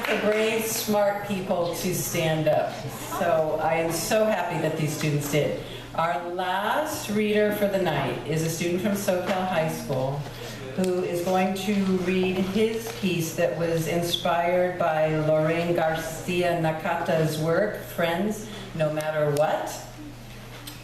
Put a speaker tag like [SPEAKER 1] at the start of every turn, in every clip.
[SPEAKER 1] for brave, smart people to stand up. So I am so happy that these students did. Our last reader for the night is a student from Soquel High School who is going to read his piece that was inspired by Lorraine Garcia-Nakata's work, Friends, No Matter What.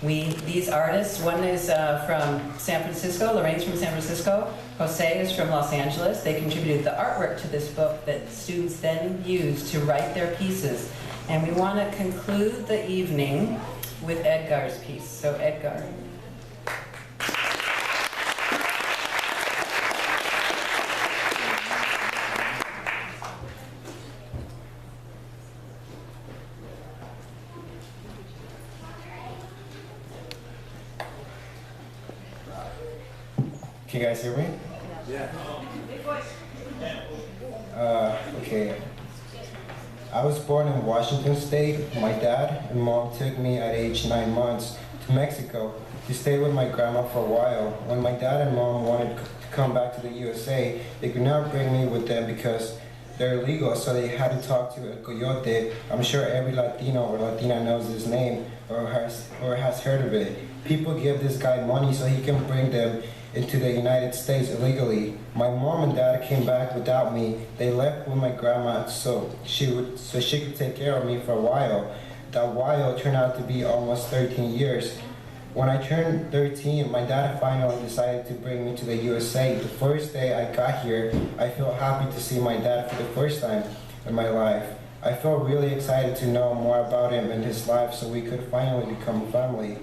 [SPEAKER 1] These artists, one is from San Francisco, Lorraine's from San Francisco, Jose is from Los Angeles. They contributed the artwork to this book that students then used to write their pieces. And we want to conclude the evening with Edgar's piece. So Edgar.
[SPEAKER 2] Can you guys hear me?
[SPEAKER 3] Yeah.
[SPEAKER 2] Okay. I was born in Washington State. My dad and mom took me at age 9 months to Mexico to stay with my grandma for a while. When my dad and mom wanted to come back to the USA, they could not bring me with them because they're illegal, so they had to talk to a coyote. I'm sure every Latino or Latina knows his name or has heard of it. People give this guy money so he can bring them into the United States illegally. My mom and dad came back without me. They left with my grandma so she could take care of me for a while. That while turned out to be almost 13 years. When I turned 13, my dad finally decided to bring me to the USA. The first day I got here, I felt happy to see my dad for the first time in my life. I felt really excited to know more about him and his life so we could finally become a family.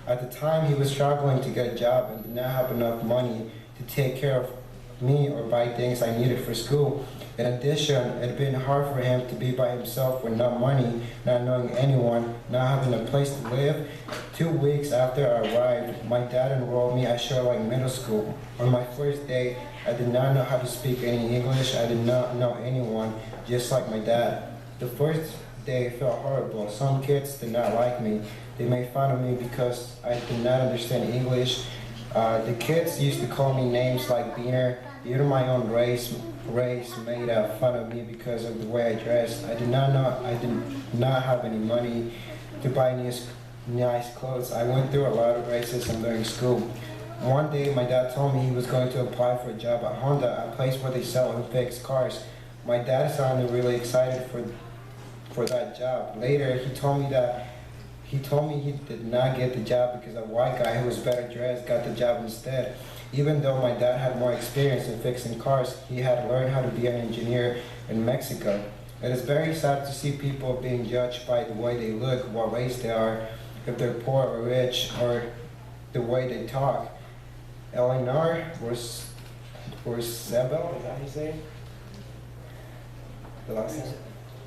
[SPEAKER 2] At the time, he was struggling to get a job and did not have enough money to take care of me or buy things I needed for school. In addition, it had been hard for him to be by himself with no money, not knowing anyone, not having a place to live. 2 weeks after I arrived, my dad enrolled me at Shoreline Middle School. On my first day, I did not know how to speak any English. I did not know anyone, just like my dad. The first day felt horrible. Some kids did not like me. They made fun of me because I did not understand English. The kids used to call me names like Beaner. Even my own race made fun of me because of the way I dressed. I did not have any money to buy nice clothes. I went through a lot of racism during school. One day my dad told me he was going to apply for a job at Honda, a place where they sell and fix cars. My dad sounded really excited for that job. Later he told me he did not get the job because a white guy who was better dressed got the job instead. Even though my dad had more experience in fixing cars, he had learned how to be an engineer in Mexico. It is very sad to see people being judged by the way they look, what race they are, if they're poor or rich, or the way they talk. Eleanor Roosevelt, is that how you say it? The last name?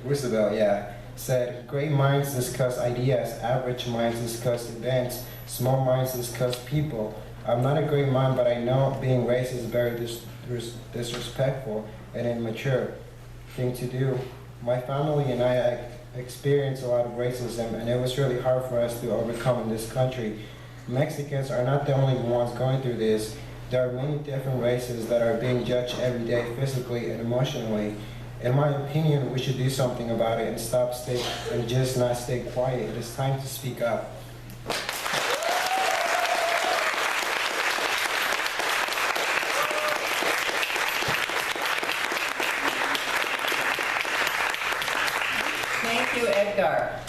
[SPEAKER 2] Roosevelt, yeah. Said, great minds discuss ideas, average minds discuss events, small minds discuss people. I'm not a great mind, but I know being racist is very disrespectful and immature thing to do. My family and I experienced a lot of racism, and it was really hard for us to overcome in this country. Mexicans are not the only ones going through this. There are many different races that are being judged every day physically and emotionally. In my opinion, we should do something about it and just not stay quiet. It is time to speak up.
[SPEAKER 1] Thank you, Edgar.